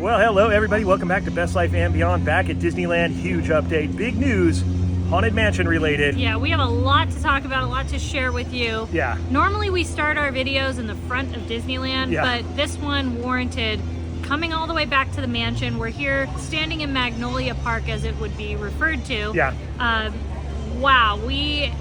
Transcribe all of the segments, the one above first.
Well, hello everybody. Welcome back to Best Life and Beyond. Back at Disneyland. Huge update. Big news. Haunted Mansion related. Yeah, we have a lot to talk about, a lot to share with you. Yeah. Normally we start our videos in the front of Disneyland, but this one warranted coming all the way back to the mansion. We're here standing in Magnolia Park, as it would be referred to. Yeah. Wow, we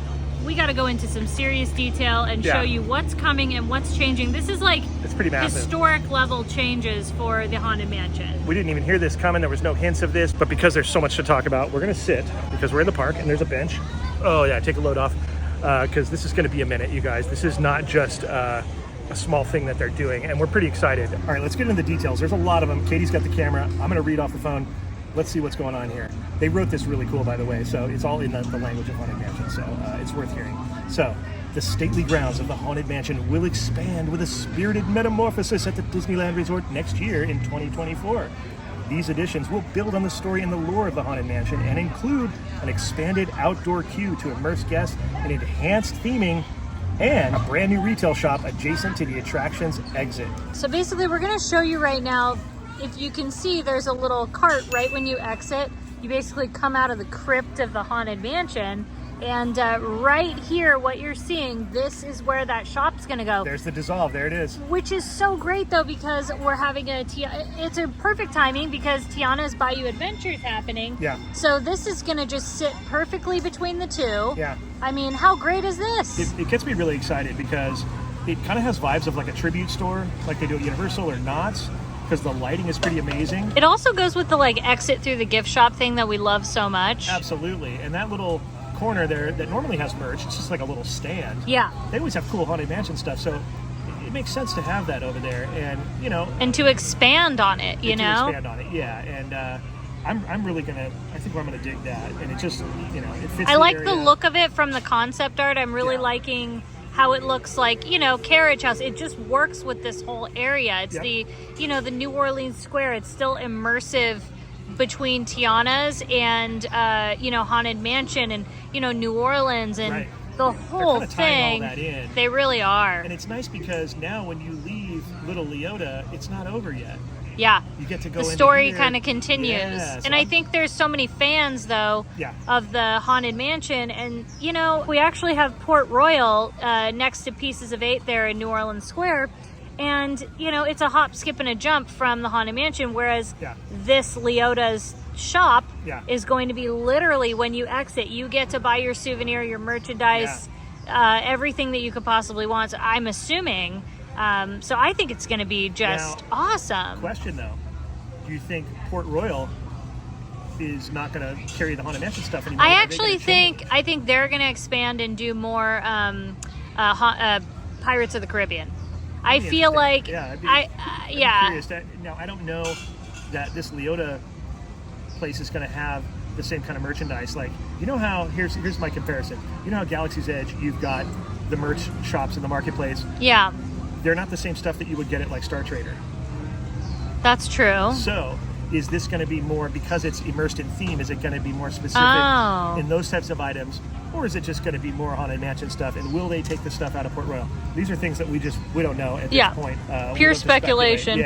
got to go into some serious detail and show you what's coming and what's changing. This is like it's pretty massive. Historic level changes for the Haunted Mansion. We didn't even hear this coming. There was no hints of this, but because there's so much to talk about, we're gonna sit because we're in the park and there's a bench. Oh yeah, take a load off because this is gonna be a minute, you guys. This is not just a small thing that they're doing, and we're pretty excited. All right, let's get into the details. There's a lot of them. Katie's got the camera. I'm gonna read off the phone. Let's see what's going on here. They wrote this really cool, by the way, so it's all in the language of Haunted Mansion, so it's worth hearing. So, the stately grounds of the Haunted Mansion will expand with a spirited metamorphosis at the Disneyland Resort next year in 2024. These additions will build on the story and the lore of the Haunted Mansion and include an expanded outdoor queue to immerse guests in enhanced theming and a brand new retail shop adjacent to the attraction's exit. So basically, we're gonna show you right now. If you can see, there's a little cart right when you exit. You basically come out of the crypt of the Haunted Mansion, and right here, what you're seeing, this is where that shop's gonna go. There's the Dissolve, there it is. Which is so great though, because we're having it's a perfect timing because Tiana's Bayou Adventure's happening. Yeah. So this is gonna just sit perfectly between the two. Yeah. I mean, how great is this? It gets me really excited because it kind of has vibes of like a tribute store, like they do at Universal or Knott's, because the lighting is pretty amazing. It also goes with the like exit through the gift shop thing that we love so much. Absolutely. And that little corner there that normally has merch, it's just like a little stand. Yeah. They always have cool Haunted Mansion stuff, so it makes sense to have that over there, and you know, and to expand on it, you know. To expand on it, yeah. And I'm really gonna. I think I'm gonna dig that, and it just, you know, it fits. I like the look of it from the concept art. I'm really liking how it looks like, you know, Carriage House. It just works with this whole area. It's the, you know, the New Orleans Square. It's still immersive between Tiana's and, you know, Haunted Mansion and, you know, New Orleans and the whole thing. All that in. They really are. And it's nice because now when you leave Little Leota, it's not over yet. Yeah. You get to go. The story kind of continues. Yeah, so and I think there's so many fans, though, of the Haunted Mansion. And, you know, we actually have Port Royal next to Pieces of 8 there in New Orleans Square. And, you know, it's a hop, skip, and a jump from the Haunted Mansion, whereas this Leota's shop is going to be literally when you exit, you get to buy your souvenir, your merchandise, everything that you could possibly want. So I'm assuming... so I think it's going to be just awesome. Question though, do you think Port Royal is not going to carry the Haunted Mansion stuff anymore? I actually think they're going to expand and do more Pirates of the Caribbean. I feel like I'm curious now I don't know that this Leota place is going to have the same kind of merchandise. Like, you know how here's my comparison. You know how Galaxy's Edge, you've got the merch shops in the marketplace. Yeah. They're not the same stuff that you would get at like Star Trader. That's true. So is this going to be more, because it's immersed in theme, is it going to be more specific in those types of items, or is it just going to be more Haunted Mansion stuff? And will they take the stuff out of Port Royal? These are things that we don't know at this point. Pure speculation.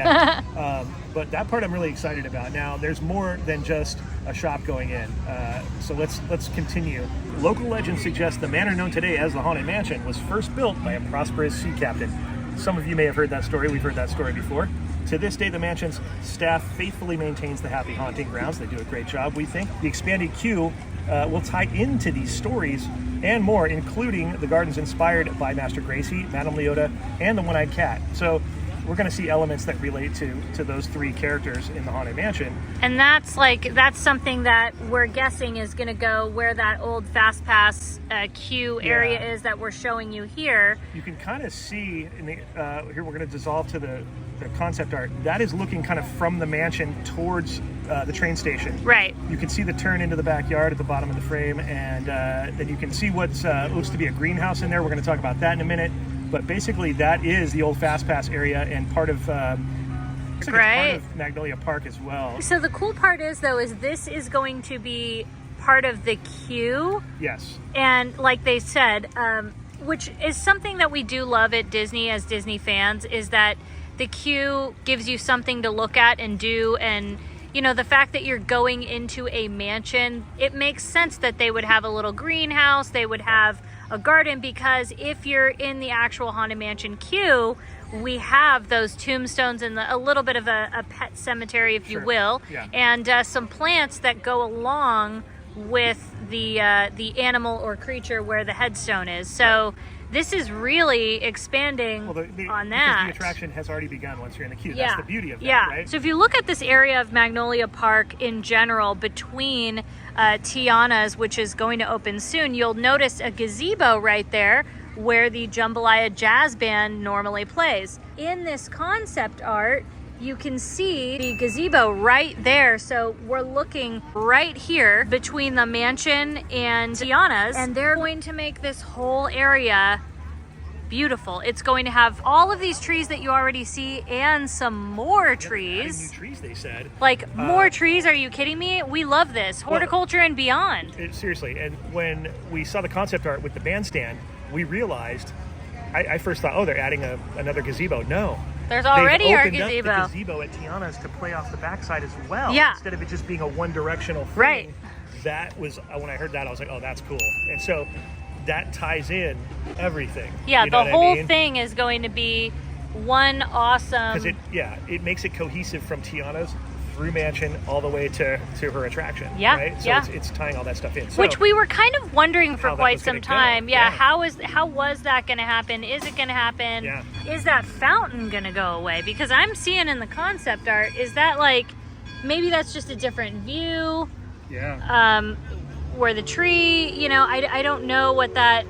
But that part I'm really excited about. Now there's more than just a shop going in. So let's continue. Local legends suggest the manor known today as the Haunted Mansion was first built by a prosperous sea captain. Some of you may have heard that story. We've heard that story before. To this day, the mansion's staff faithfully maintains the happy haunting grounds. They do a great job, we think. The expanded queue will tie into these stories and more, including the gardens inspired by Master Gracie, Madame Leota, and the One-Eyed Cat. So we're going to see elements that relate to those three characters in the Haunted Mansion. And that's something that we're guessing is going to go where that old Fast Pass queue area is that we're showing you here. You can kind of see in the here we're going to dissolve to the concept art. That is looking kind of from the mansion towards the train station. Right. You can see the turn into the backyard at the bottom of the frame, and then you can see what looks to be a greenhouse in there. We're going to talk about that in a minute. But basically, that is the old Fast Pass area and part of part of Magnolia Park as well. So the cool part is, though, is this is going to be part of the queue. Yes. And like they said, which is something that we do love at Disney as Disney fans, is that The queue gives you something to look at and do, and you know, the fact that you're going into a mansion, it makes sense that they would have a little greenhouse, they would have a garden, because if you're in the actual Haunted Mansion queue, we have those tombstones and a little bit of a pet cemetery, if you will, and some plants that go along with the animal or creature where the headstone is. So this is really expanding on that. Because the attraction has already begun once you're in the queue. That's the beauty of that, right? So if you look at this area of Magnolia Park in general, between Tiana's, which is going to open soon, you'll notice a gazebo right there where the Jambalaya Jazz Band normally plays. In this concept art, you can see the gazebo right there. So we're looking right here between the mansion and Tiana's, and they're going to make this whole area beautiful. It's going to have all of these trees that you already see and some more trees. New trees, they said. Like more trees? Are you kidding me? We love this. Horticulture and beyond. Seriously. And when we saw the concept art with the bandstand, we realized, I first thought, oh, they're adding another gazebo. No. There's already our gazebo. They've opened up the gazebo at Tiana's to play off the backside as well. Yeah. Instead of it just being a one-directional thing. Right. That was, when I heard that, I was like, oh, that's cool. And so that ties in everything. Yeah, you know the whole thing is going to be one awesome... Because it makes it cohesive from Tiana's through Mansion all the way to her attraction. Yeah, right? So it's tying all that stuff in. So, which we were kind of wondering for quite some time. Yeah. How was that going to happen? Is it going to happen? Yeah. Is that fountain going to go away? Because I'm seeing in the concept art, is that like, maybe that's just a different view? Yeah. Where the tree, you know, I don't know what that...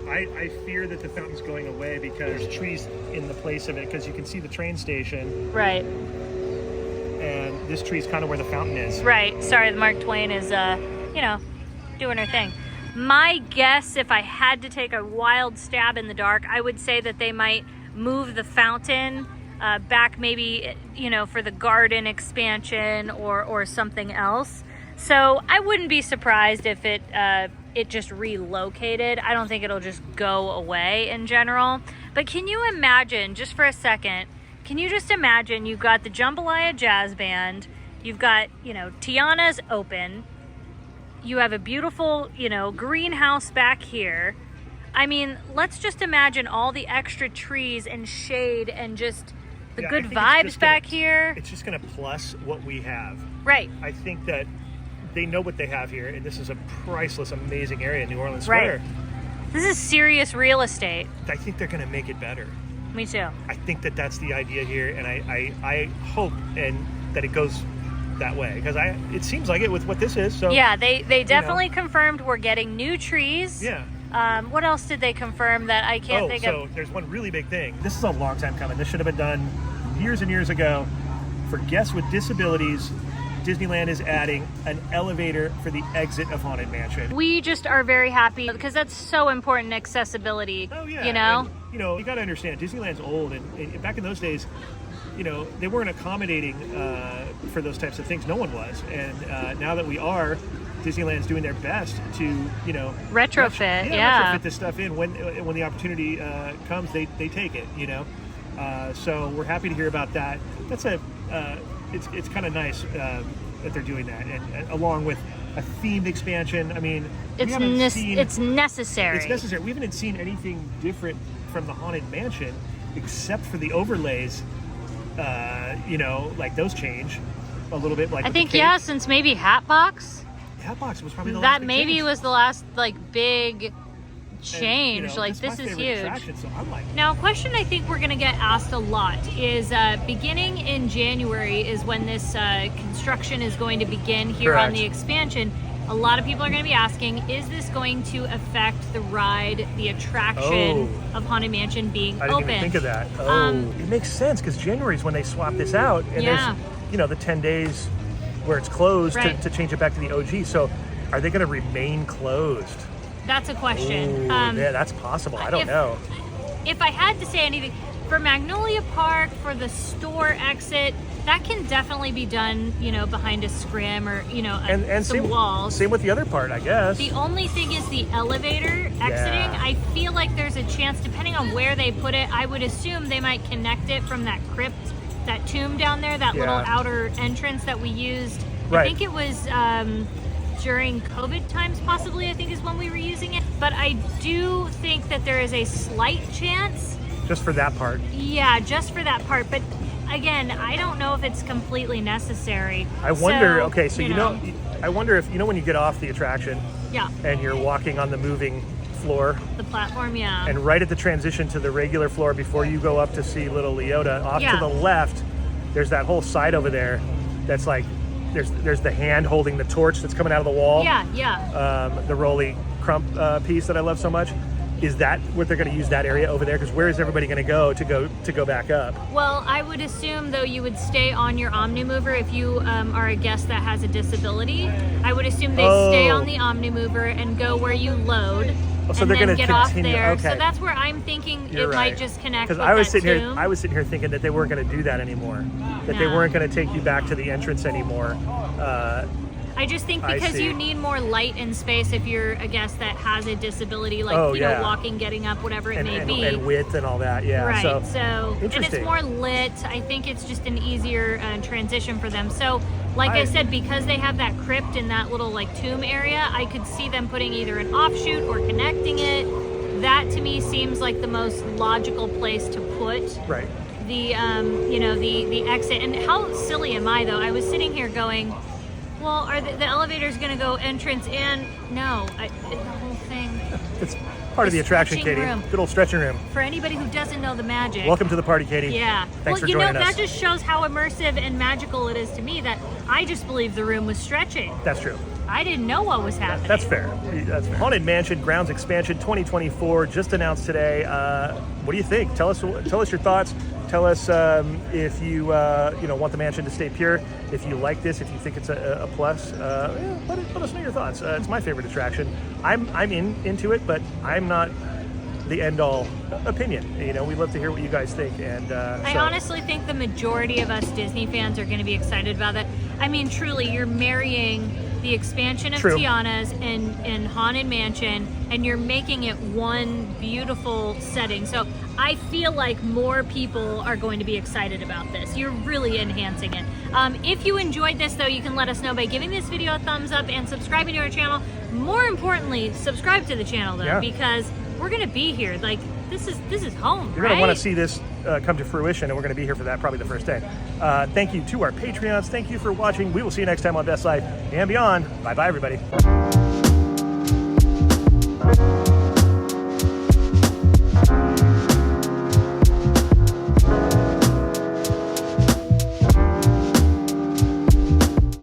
I fear that the fountain's going away because there's trees in the place of it, because you can see the train station. Right. And this tree's kind of where the fountain is. Right. Sorry, the Mark Twain is, you know, doing her thing. My guess, if I had to take a wild stab in the dark, I would say that they might move the fountain back, maybe, you know, for the garden expansion or something else. So I wouldn't be surprised if it just relocated. I don't think it'll just go away in general. But can you imagine, just for a second, can you just imagine you've got the Jambalaya Jazz Band, you've got, you know, Tiana's open, you have a beautiful, you know, greenhouse back here. I mean, let's just imagine all the extra trees and shade and just the good vibes back here. It's just going to plus what we have. Right. I think that they know what they have here, and this is a priceless, amazing area in New Orleans Square. Right. This is serious real estate. I think they're going to make it better. Me too. I think that that's the idea here, and I hope that it goes that way, because it seems like it with what this is. So yeah, they definitely confirmed we're getting new trees. Yeah. What else did they confirm that I can't think of? So there's one really big thing. This is a long time coming. This should have been done years and years ago. For guests with disabilities, Disneyland is adding an elevator for the exit of Haunted Mansion. We just are very happy because that's so important, accessibility. Oh yeah. You know? And, you know, you got to understand, Disneyland's old, and back in those days, you know, they weren't accommodating for those types of things. No one was. And now that we are, Disneyland's doing their best to, you know, retrofit this stuff in. When the opportunity comes, they take it, you know. So we're happy to hear about that. That's it's kind of nice that they're doing that, and along with a themed expansion. I mean, it's necessary. It's necessary. We haven't seen anything different from the Haunted Mansion except for the overlays. You know, like those change a little bit. Like I think since maybe Hatbox. Hatbox was probably the last. That maybe change. Was the last like big change. And, you know, like this is huge. So I'm like, now, a question I think we're going to get asked a lot is beginning in January is when this construction is going to begin here Correct. On the expansion. A lot of people are going to be asking, is this going to affect the ride, the attraction of Haunted Mansion being I didn't even think of that. It makes sense because January is when they swap this out, and there's, you know, the 10 days where it's closed to change it back to the OG. So are they going to remain closed? That's a question. Yeah, that's possible. I don't know. If I had to say anything, for Magnolia Park, for the store exit, that can definitely be done, you know, behind a scrim or, you know, and some walls. Same with the other part, I guess. The only thing is the elevator exiting. I feel like there's a chance, depending on where they put it, I would assume they might connect it from that crypt, that tomb down there, that little outer entrance that we used. Right. I think it was during COVID times, possibly, I think is when we were using it. But I do think that there is a slight chance. Just for that part. Yeah, just for that part. But again, I don't know if it's completely necessary. I wonder, so, okay, so you know, I wonder if, you know, when you get off the attraction and you're walking on the moving floor, the platform, and right at the transition to the regular floor before you go up to see little Leota, off to the left, there's that whole side over there that's like, there's the hand holding the torch that's coming out of the wall. The roly crump piece that I love so much. Is that what they're going to use that area over there? Because where is everybody going to go back up? Well, I would assume though you would stay on your Omnimover if you are a guest that has a disability. I would assume they stay on the Omnimover and go where you load. So and they're going to get off continue. there. Okay. So that's where I'm thinking You're it right. might just connect. Because with I was that sitting tomb. here, I was sitting here thinking that they weren't going to do that anymore. That they weren't going to take you back to the entrance anymore. I just think because you need more light and space if you're a guest that has a disability, like know, walking, getting up, whatever it may be, and width and all that. Yeah. Right. So and it's more lit. I think it's just an easier transition for them. So, like I said, because they have that crypt in that little like tomb area, I could see them putting either an offshoot or connecting it. That to me seems like the most logical place to put the the exit. And how silly am I though? I was sitting here going, well, are the elevators going to go entrance and no, the whole thing. It's part of the attraction, Katie. Room. Good old stretching room. For anybody who doesn't know the magic. Welcome to the party, Katie. Yeah. Thanks for joining us. That just shows how immersive and magical it is to me that I just believed the room was stretching. That's true. I didn't know what was happening. That's fair. That's fair. Haunted Mansion Grounds Expansion 2024 just announced today. What do you think? Tell us your thoughts. Tell us if you want the mansion to stay pure. If you like this, if you think it's a plus, let us know your thoughts. It's my favorite attraction. I'm into it, but I'm not the end all opinion. You know, we'd love to hear what you guys think. And I honestly think the majority of us Disney fans are going to be excited about that. I mean, truly, you're marrying the expansion of Tiana's in Haunted Mansion, and you're making it one beautiful setting. So I feel like more people are going to be excited about this. You're really enhancing it. If you enjoyed this, though, you can let us know by giving this video a thumbs up and subscribing to our channel. More importantly, subscribe to the channel, though, because we're going to be here. Like, this is home. You're going to want to see this come to fruition, and we're going to be here for that probably the first day. Thank you to our Patreons. Thank you for watching. We will see you next time on Best Life and Beyond. Bye-bye, everybody.